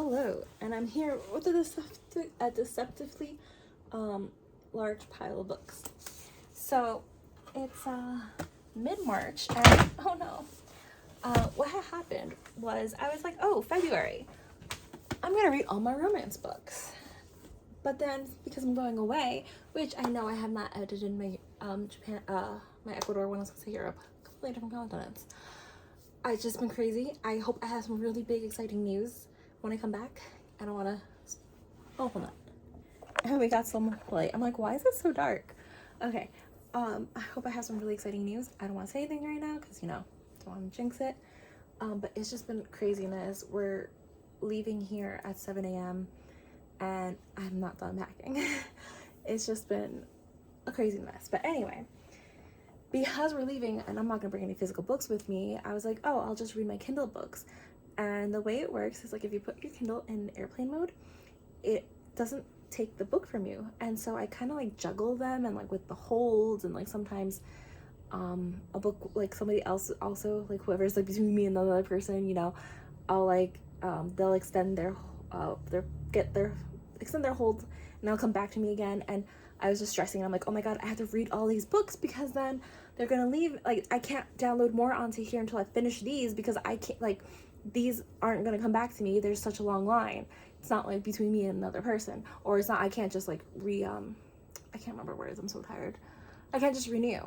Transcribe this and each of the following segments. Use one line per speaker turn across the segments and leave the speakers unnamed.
Hello, and I'm here with a deceptively large pile of books. So it's mid-March, and oh no, what had happened was I was like, oh, February, I'm gonna read all my romance books. But then because I'm going away, which I know I have not edited my Japan, my Ecuador one, I was gonna say Europe, completely different continents. It's just been crazy. I hope I have some really big, exciting news when I come back. I don't want to. Oh, hold on. And we got some light. I'm like, why is it so dark? Okay. I hope I have some really exciting news. I don't want to say anything right now because don't want to jinx it. But it's just been craziness. We're leaving here at 7 a.m. and I'm not done packing. It's just been a crazy mess. But anyway, because we're leaving and I'm not gonna bring any physical books with me, I was like, oh, I'll just read my Kindle books. And the way it works is like if you put your Kindle in airplane mode, it doesn't take the book from you. And so I kind of like juggle them and like with the holds, and like sometimes a book like somebody else also, like whoever's like between me and the other person, I'll like they'll extend their extend their hold and they'll come back to me again. And I was just stressing, and I'm like, oh my god, I have to read all these books because then they're gonna leave. Like, I can't download more onto here until I finish these because I can't, like, these aren't gonna come back to me. There's such a long line. It's not like between me and another person, or it's not, I can't just like I can't remember words, I'm so tired. I can't just renew.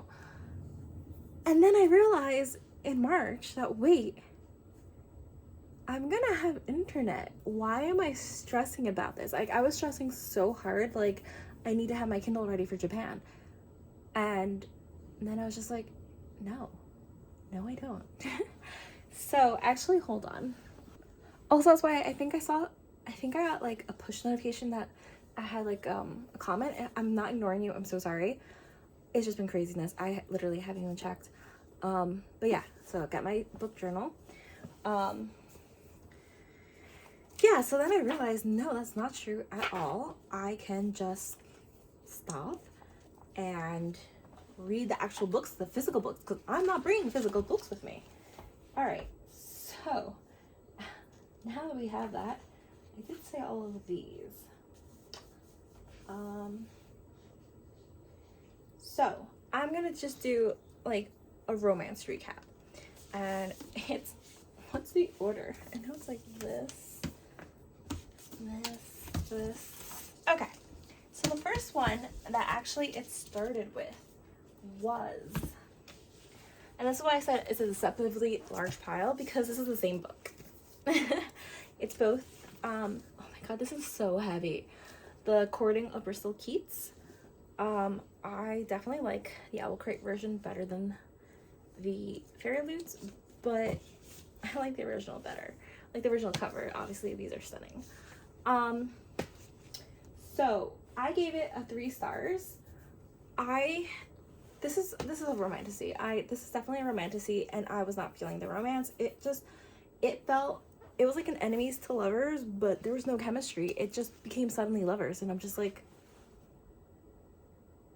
And then I realized in March that, wait, I'm gonna have internet. Why am I stressing about this? Like, I was stressing so hard, like, I need to have my Kindle ready for Japan. And then I was just like, no, I don't. So actually, hold on. Also, that's why I think I got like a push notification that I had like a comment. I'm not ignoring you. I'm so sorry. It's just been craziness. I literally haven't even checked. But yeah, so I got my book journal. Yeah, so then I realized, no, that's not true at all. I can just stop and read the actual books, the physical books, because I'm not bringing physical books with me. All right, so now that we have that, I did say all of these. So I'm gonna just do like a romance recap, and what's the order? I know it's like this. Okay, so the first one that actually it started with was, and this is why I said it's a deceptively large pile, because this is the same book. It's both, oh my god, this is so heavy. The Courting of Bristol Keats. I definitely like the Owl Crate version better than the Fairy Lutes, but I like the original better. Like the original cover, obviously these are stunning. So I gave it a 3 stars. This is a romantasy. This is definitely a romantasy, and I was not feeling the romance. It was like an enemies to lovers, but there was no chemistry. It just became suddenly lovers, and I'm just like,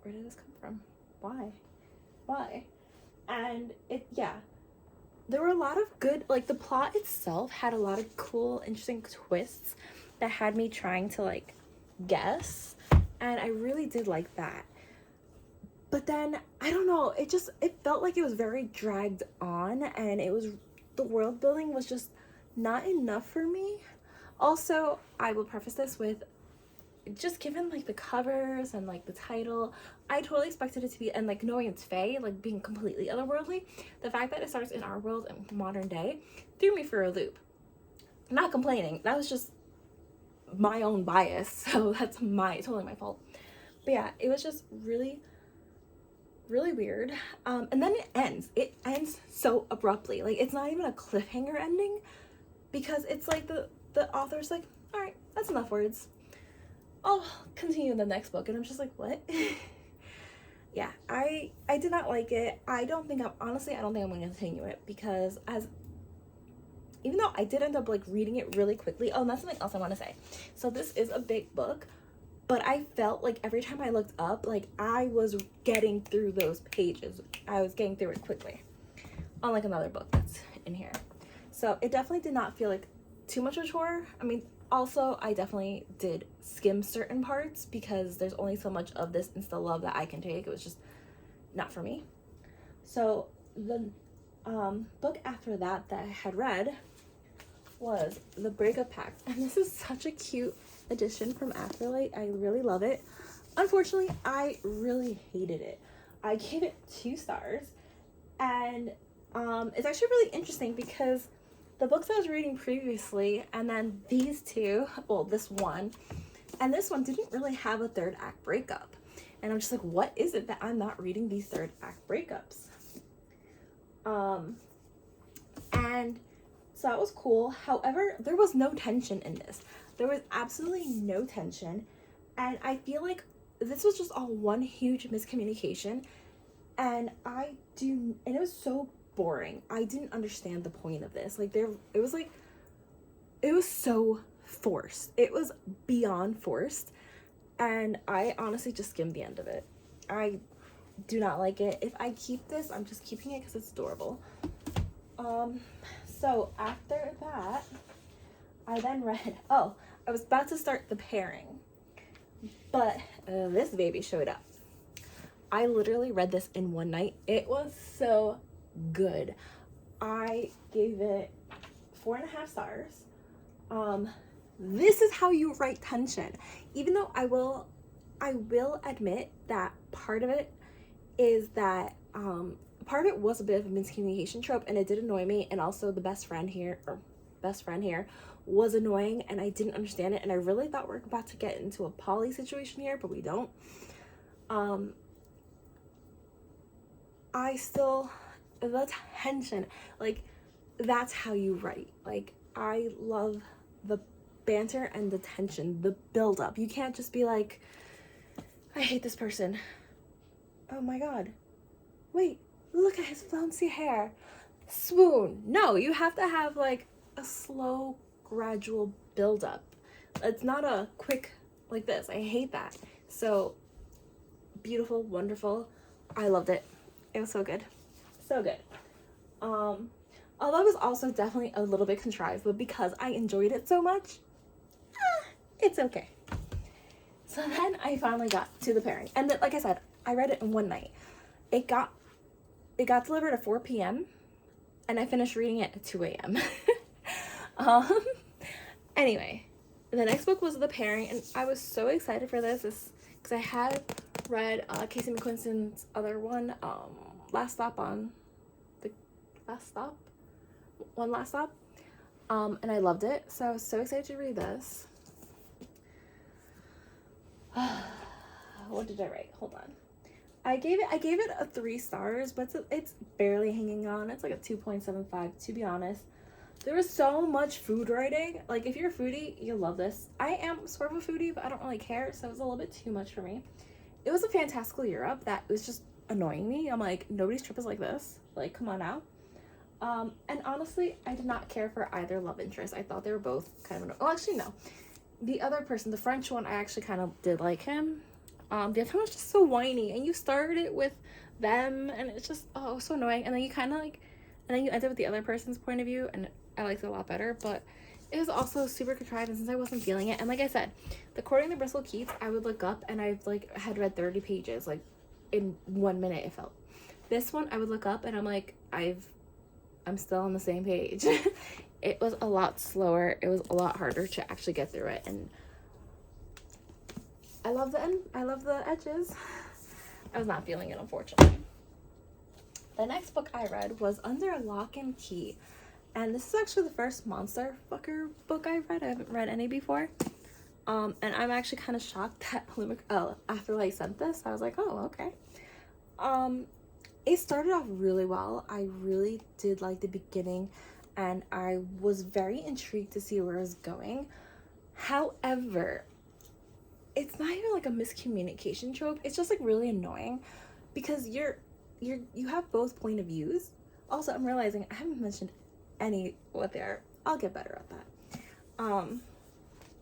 where did this come from? Why? And there were a lot of good, like the plot itself had a lot of cool, interesting twists that had me trying to like guess, and I really did like that. But then I don't know, it felt like it was very dragged on, and the world building was just not enough for me. Also, I will preface this with, just given like the covers and like the title, I totally expected it to be, and like knowing it's Fae, like being completely otherworldly, the fact that it starts in our world in modern day threw me for a loop. I'm not complaining, that was just my own bias, so that's totally my fault. But yeah, it was just really weird. And then it ends so abruptly. Like, it's not even a cliffhanger ending, because it's like the author's like, all right, that's enough words, I'll continue in the next book. And I'm just like, what? Yeah, I did not like it. I don't think I'm going to continue it, because even though I did end up like reading it really quickly. Oh, and that's something else I want to say. So this is a big book, but I felt like every time I looked up, like I was getting through those pages. I was getting through it quickly, unlike another book that's in here. So it definitely did not feel like too much of a chore. I mean, also, I definitely did skim certain parts because there's only so much of this insta love that I can take. It was just not for me. So the book after that I had read was The Breakup Pact, and this is such a cute edition from Afterlight. I really love it. Unfortunately, I really hated it. I gave it 2 stars, and it's actually really interesting because the books I was reading previously and then these two, well, this one and this one didn't really have a third act breakup, and I'm just like, what is it that I'm not reading these third act breakups? And so that was cool. However, there was no tension in this. There was absolutely no tension, and I feel like this was just all one huge miscommunication, and it was so boring. I didn't understand the point of this. Like, it was so forced. It was beyond forced, and I honestly just skimmed the end of it. I do not like it. If I keep this, I'm just keeping it because it's adorable. So after that, I then read, I was about to start The Pairing, but this baby showed up. I literally read this in one night. It was so good. I gave it 4.5 stars. This is how you write tension. Even though I will admit that part of it is that part of it was a bit of a miscommunication trope, and it did annoy me, and also the best friend here was annoying, and I didn't understand it, and I really thought we were about to get into a poly situation here, but we don't. The tension, like, that's how you write. Like, I love the banter and the tension, the build up. You can't just be like, I hate this person. Oh my god. Wait, look at his flouncy hair. Swoon. No, you have to have like a slow, gradual build up. It's not a quick like this. I hate that. So beautiful, wonderful. I loved it. It was so good. So good. Although it was also definitely a little bit contrived, but because I enjoyed it so much, it's okay. So then I finally got to The Pairing. And like I said, I read it in one night. It got delivered at 4 p.m. and I finished reading it at 2 a.m. Anyway, the next book was The Pairing, and I was so excited for this because I had read Casey McQuiston's other one, One Last Stop, and I loved it, so I was so excited to read this. What did I write? Hold on. I gave it a 3 stars, but it's barely hanging on. It's like a 2.75, to be honest. There was so much food writing. Like, if you're a foodie, you'll love this. I am sort of a foodie, but I don't really care, so it was a little bit too much for me. It was a fantastical Europe that was just annoying me. I'm like, nobody's trip is like this. Like, come on now. And honestly, I did not care for either love interest. I thought they were both kind of annoying. Well, actually, no. The other person, the French one, I actually kind of did like him. The other one was just so whiny, and you started it with them, and it's just, oh, so annoying. And then you kind of like, and then you end up with the other person's point of view, and I liked it a lot better, but it was also super contrived, and since I wasn't feeling it, and like I said, the Courting the Bristol Keats, I would look up, and I've like had read 30 pages, like in 1 minute, it felt. This one, I would look up, and I'm like, I'm still on the same page. It was a lot slower. It was a lot harder to actually get through it, and I love the end. I love the edges. I was not feeling it, unfortunately. The next book I read was Under Lock and Key, and this is actually the first monster fucker book I've read. I haven't read any before, and I'm actually kind of shocked that Afterlight sent this. I was like, oh, okay. It started off really well. I really did like the beginning, and I was very intrigued to see where it was going. However, it's not even like a miscommunication trope. It's just like really annoying because you have both point of views. Also, I'm realizing I haven't mentioned any what they are. I'll get better at that.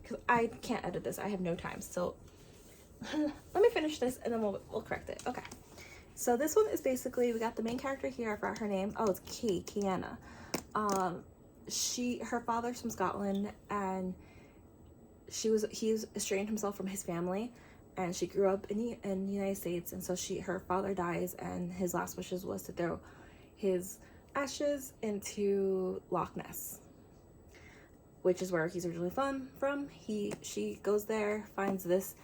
Because I can't edit this. I have no time. So let me finish this and then we'll correct it. Okay. So this one is basically, we got the main character here. I forgot her name. Oh, it's Kiana. her father's from Scotland, and he's estranged himself from his family, and she grew up in the United States, and so her father dies, and his last wishes was to throw his ashes into Loch Ness, which is where he's originally from. She goes there, finds this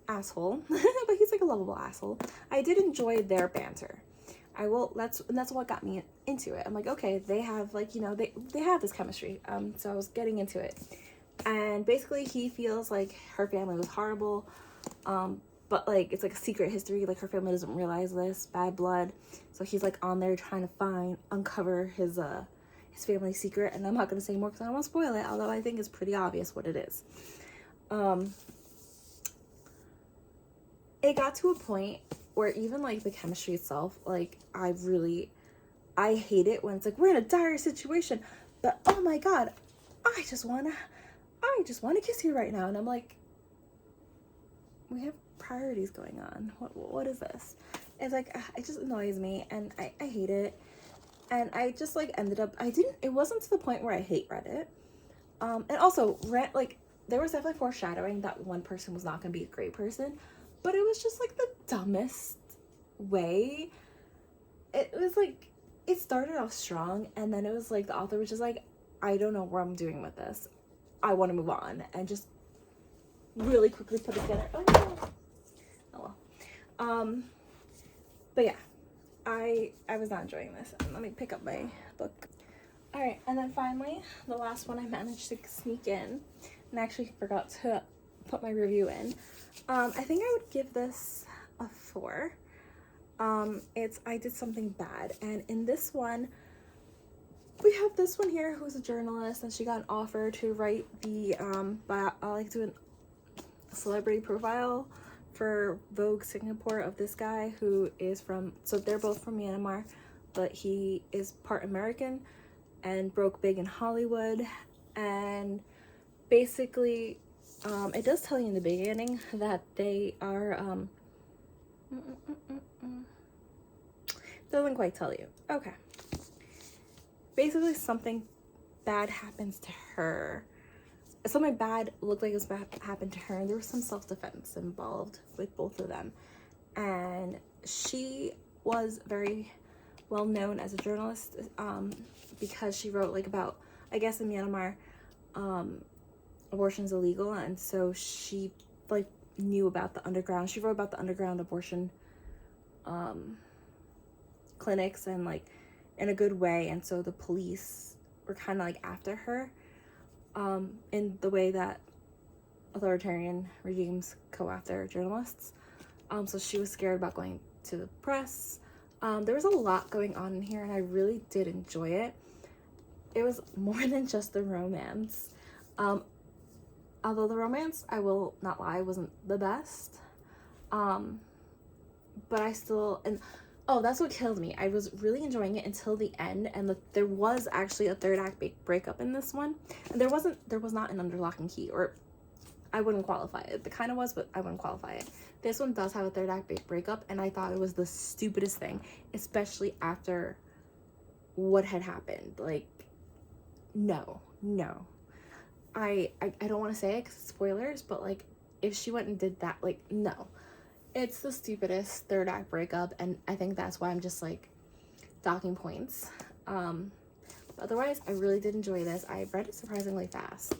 asshole, but he's like a lovable asshole. I did enjoy their banter. That's what got me into it. I'm like, okay, they have like, they have this chemistry. So I was getting into it. And basically he feels like her family was horrible. But like, it's like a secret history. Like her family doesn't realize this, bad blood. So he's like on there trying to uncover his family secret. And I'm not going to say more because I don't want to spoil it. Although I think it's pretty obvious what it is. It got to a point where even like the chemistry itself, like I hate it when it's like, we're in a dire situation, but oh my god, I just want to kiss you right now. And I'm like, we have priorities going on. What is this? It's like, it just annoys me, and I hate it. And I just like ended up, it wasn't to the point where I hate Reddit. And also like there was definitely foreshadowing that one person was not going to be a great person, but it was just like the dumbest way. It was like, it started off strong, and then it was like the author was just like, I don't know where I'm doing with this. I want to move on, and just really quickly put it together. Oh well. But yeah, I was not enjoying this. Let me pick up my book. All right, and then finally, the last one I managed to sneak in, and I actually forgot to put my review in. I think I would give this a 4. It's I Did Something Bad, and in this one, we have this one here who's a journalist, and she got an offer to write the do a celebrity profile for Vogue Singapore of this guy who is so they're both from Myanmar, but he is part American and broke big in Hollywood. And basically, it does tell you in the beginning that they are, doesn't quite tell you. Okay. Basically, something bad happens to her. Something bad looked like it was bad happened to her, and there was some self-defense involved with both of them. And she was very well known as a journalist, because she wrote like about, I guess in Myanmar, abortion's illegal, and so she like knew about the underground. She wrote about the underground abortion clinics, and like in a good way, and so the police were kind of like after her in the way that authoritarian regimes go after journalists. So she was scared about going to the press. There was a lot going on in here, and I really did enjoy it. It was more than just the romance. Although the romance, I will not lie, wasn't the best. But I still, and oh, that's what killed me. I was really enjoying it until the end, and there was actually a third act breakup in this one. And there was not an under lock and key, or I wouldn't qualify it. It kind of was, but I wouldn't qualify it. This one does have a third act breakup, and I thought it was the stupidest thing, especially after what had happened. Like, no. I don't want to say it because it's spoilers, but like, if she went and did that, like, no. It's the stupidest third act breakup, and I think that's why I'm just like docking points. Otherwise, I really did enjoy this. I read it surprisingly fast.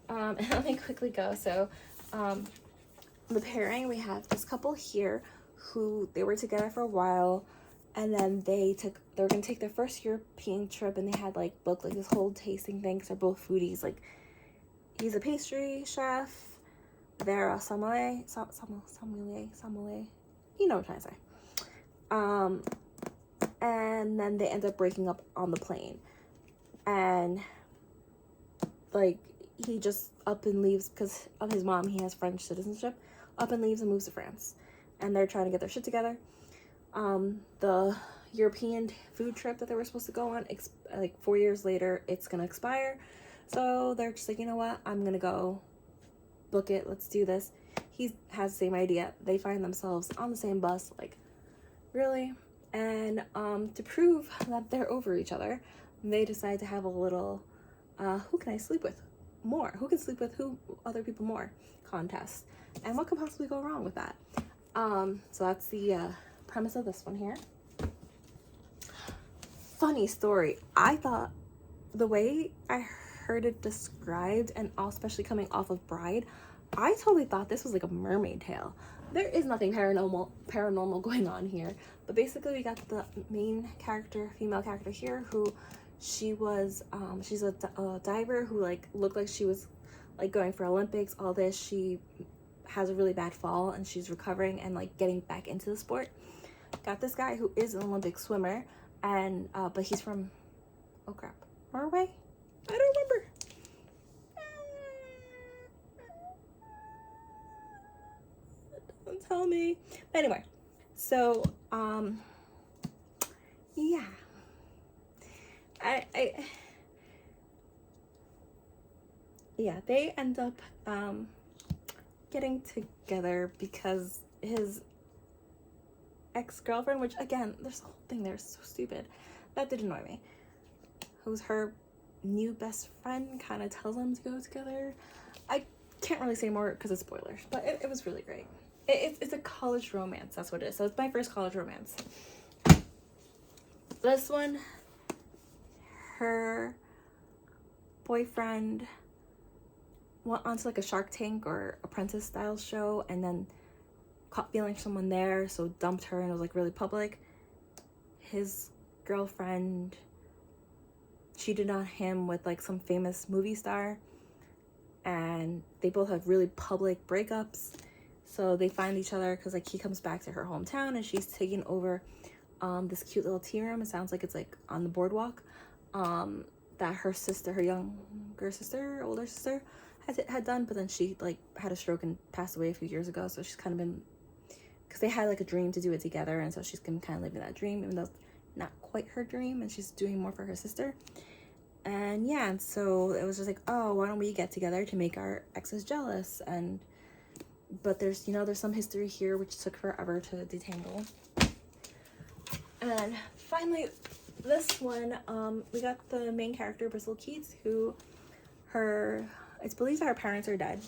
And let me quickly go. So, the pairing, we have this couple here who they were together for a while, and then they were gonna take their first European trip, and they had like booked like this whole tasting thing because they're both foodies. Like, he's a pastry chef. They're a sommelier. You know what I'm trying to say. And then they end up breaking up on the plane. And like, he just up and leaves because of his mom. He has French citizenship. Up and leaves and moves to France. And they're trying to get their shit together. The European food trip that they were supposed to go on, like 4 years later, it's gonna expire. So they're just like, you know what? I'm gonna go book it. Let's do this. He has the same idea. They find themselves on the same bus. Like, really? And to prove that they're over each other, they decide to have a little who can I sleep with more? Who can sleep with who other people more contest. And what could possibly go wrong with that? So that's the premise of this one here. Funny story. I thought the way I heard it described, and especially coming off of Bride, I totally thought this was like a mermaid tale. There is nothing paranormal going on here, but basically we got the main character, female character here, who she was she's a diver who like looked like she was like going for Olympics, all this. She has a really bad fall and she's recovering and like getting back into the sport. Got this guy who is an Olympic swimmer, and but he's from, oh crap, Norway? I don't remember. Don't tell me. But anyway, so yeah. Yeah, they end up getting together because his ex-girlfriend, which again, there's a whole thing there, so stupid, that did annoy me, who's her new best friend, kind of tells them to go together. I can't really say more because it's spoilers, but it was really great. It's a college romance, that's what it is. So it's my first college romance. This one, her boyfriend went onto like a Shark Tank or Apprentice style show and then caught feeling someone there, so dumped her, and it was like really public. His girlfriend cheated on him with like some famous movie star, and they both have really public breakups. So they find each other because like he comes back to her hometown and she's taking over this cute little tea room. It sounds like it's like on the boardwalk that her sister, her younger sister, older sister, had done, but then she like had a stroke and passed away a few years ago. So she's kind of been, because they had like a dream to do it together, and so she's been kind of living that dream, even though it's not quite her dream, and she's doing more for her sister. And yeah, and so it was just like, oh, why don't we get together to make our exes jealous? And but there's, you know, there's some history here which took forever to detangle. And finally, this one, we got the main character, Bristol Keats, who it's believed that her parents are dead.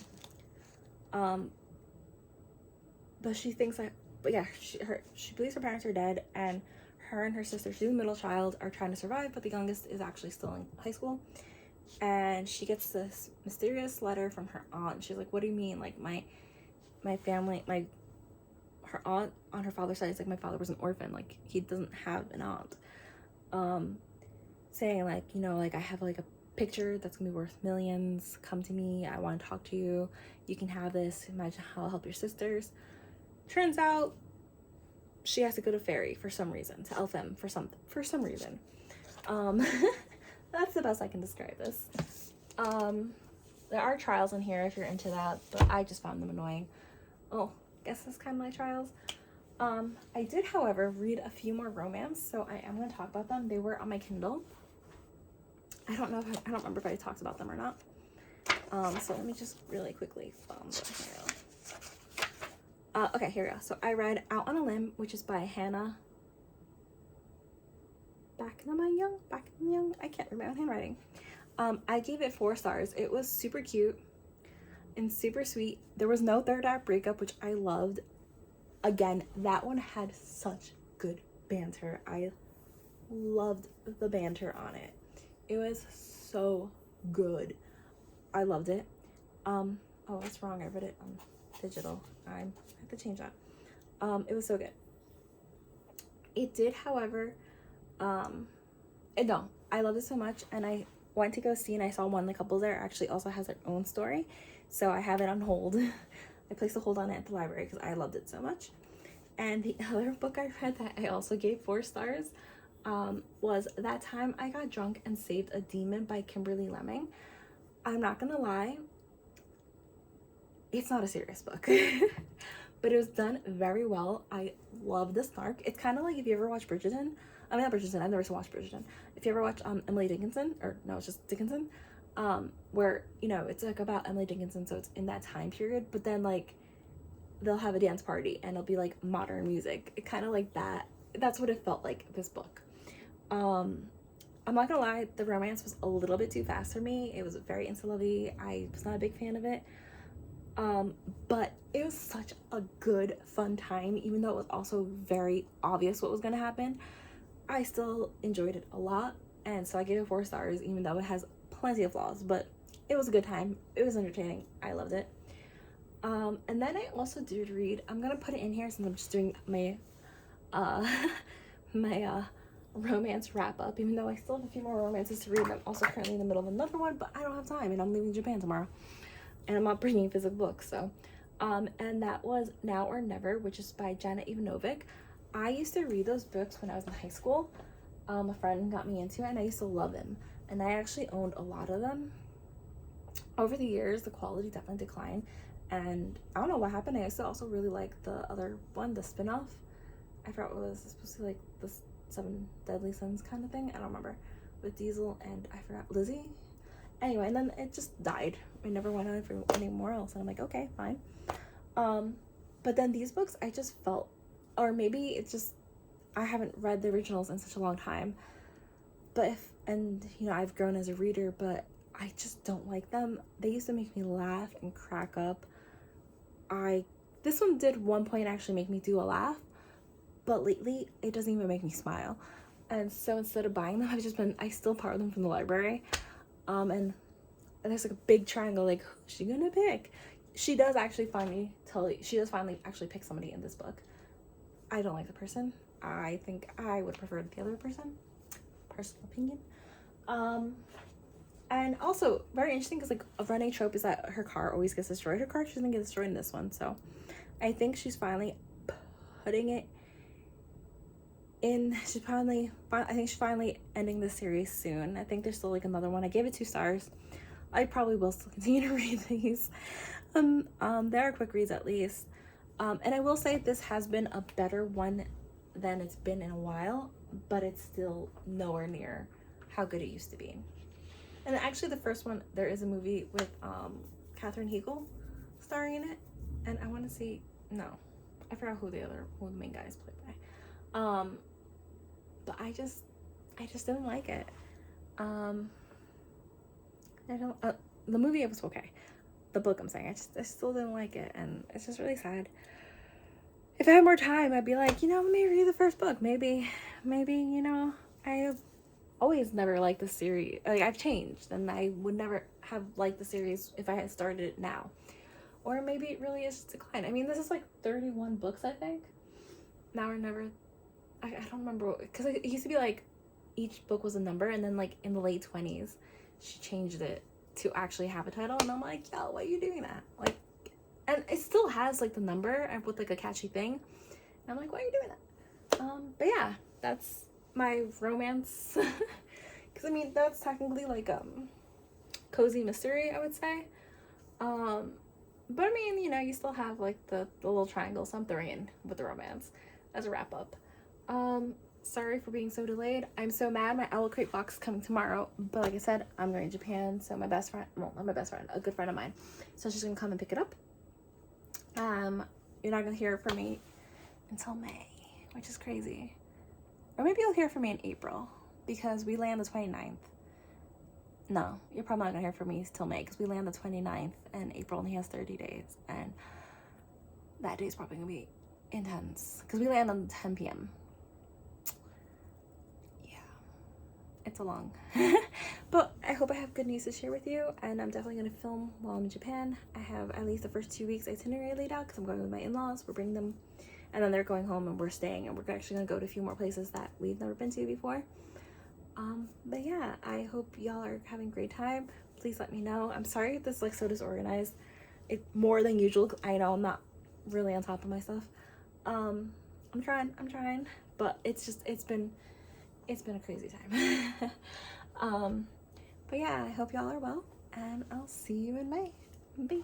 But she thinks that, but yeah, she believes her parents are dead, and her and her sister, she's the middle child, are trying to survive, but the youngest is actually still in high school. And she gets this mysterious letter from her aunt. She's like, what do you mean? Like, my family, her aunt on her father's side is like, my father was an orphan, like he doesn't have an aunt. Saying like, you know, like I have like a picture that's gonna be worth millions, come to me, I want to talk to you, you can have this, imagine how I'll help your sisters. Turns out she has to go to Fairy for some reason, to Elfhem for some reason. That's the best I can describe this. There are trials in here if you're into that, but I just found them annoying. Oh, guess that's kind of my trials. I did, however, read a few more romance, so I am going to talk about them. They were on my Kindle. I don't remember if I talked about them or not. So let me just really quickly find them. Okay, here we go. So I read Out on a Limb, which is by Hannah Young. I can't read my own handwriting. I gave it 4 stars. It was super cute and super sweet. There was no third act breakup, which I loved. Again, that one had such good banter. I loved the banter on it. It was so good. I loved it. Oh, that's wrong. I read it on digital. I have to change that. It was so good. It did, however, no, I loved it so much, and I went to go see, and I saw one of the couples there actually also has their own story, so I have it on hold. I placed a hold on it at the library because I loved it so much. And the other book I read that I also gave 4 stars was That Time I Got Drunk and Saved a Demon by Kimberly Lemming. I'm not gonna lie, it's not a serious book, but it was done very well. I love the snark. It's kind of like if you ever watch Bridgerton. I mean, not Bridgerton, I've never watched Bridgerton. If you ever watch Emily Dickinson, or no, it's just Dickinson, where, you know, it's like about Emily Dickinson, so it's in that time period, but then like they'll have a dance party and it'll be like modern music. It kind of like that. That's what it felt like, this book. I'm not gonna lie, the romance was a little bit too fast for me. It was very insta-lovey. I was not a big fan of it. But it was such a good, fun time, even though it was also very obvious what was gonna happen. I still enjoyed it a lot, and so I gave it 4 stars, even though it has plenty of flaws, but it was a good time. It was entertaining. I loved it. And then I also did read, I'm gonna put it in here since I'm just doing my my romance wrap up, even though I still have a few more romances to read. I'm also currently in the middle of another one, but I don't have time, and I'm leaving Japan tomorrow, and I'm not bringing physical books. So and that was Now or Never, which is by Janet Ivanovic. I used to read those books when I was in high school. A friend got me into it, and I used to love them, and I actually owned a lot of them. Over the years, the quality definitely declined, and I don't know what happened. I used to also really like the other one, the spin-off. I forgot what it was supposed to be, like the 7 Deadly Sins kind of thing. I don't remember. With Diesel and I forgot, Lizzie. Anyway, and then it just died. It never went on for anymore else, and I'm like, okay, fine. But then these books, I just felt, or maybe it's just I haven't read the originals in such a long time. But and you know, I've grown as a reader, but I just don't like them. They used to make me laugh and crack up. This one did one point actually make me do a laugh, but lately it doesn't even make me smile. And so instead of buying them, I still borrow them from the library. And there's like a big triangle, like, who's she gonna pick? She does finally actually pick somebody in this book. I don't like the person. I think I would prefer the other person. Personal opinion. And also very interesting because like a running trope is that her car always gets destroyed. Her car doesn't get destroyed in this one, so I think she's finally putting it in. I think she's finally ending the series soon. I think there's still like another one. I gave it 2 stars. I probably will still continue to read these. There are quick reads at least. And I will say this has been a better one than it's been in a while, but it's still nowhere near how good it used to be. And actually the first one, there is a movie with Katherine Heigl starring in it, and I want to see, no, I forgot who the main guy is played by. But I just didn't like it. The movie, it was okay. The book, I'm saying, I still didn't like it, and it's just really sad. If I had more time, I'd be like, let me read the first book. Maybe, I always never liked the series. Like, I've changed, and I would never have liked the series if I had started it now. Or maybe it really is decline. I mean, this is like 31 books, I think. Now or Never. I don't remember, because it used to be like each book was a number, and then like in the late 20s, she changed it to actually have a title, and I'm like, yo, why are you doing that? Like, and it still has like the number with like a catchy thing, and I'm like, why are you doing that? But yeah, that's my romance. Because I mean, that's technically like cozy mystery, I would say. But I mean, you still have like the little triangle, so I'm throwing in with the romance as a wrap up. Sorry for being so delayed. I'm so mad. My Owl Crate box is coming tomorrow, but like I said, I'm going to Japan, so my best friend, well, not my best friend, a good friend of mine, so she's gonna come and pick it up. You're not gonna hear from me until May, which is crazy. Or maybe you'll hear from me in April, because we land the 29th. No, you're probably not gonna hear from me till May, because we land the 29th, and April only has 30 days, and that day is probably gonna be intense, because we land on 10 p.m. It's a long but I hope I have good news to share with you, and I'm definitely going to film while I'm in Japan. I have at least the first 2 weeks itinerary laid out because I'm going with my in-laws. We're bringing them, and then they're going home, and we're staying, and we're actually going to go to a few more places that we've never been to before. But yeah, I hope y'all are having a great time. Please let me know. I'm sorry if this is like so disorganized. It's more than usual. I know I'm not really on top of my stuff. I'm trying, but it's been a crazy time. But yeah, I hope y'all are well, and I'll see you in May. Bye.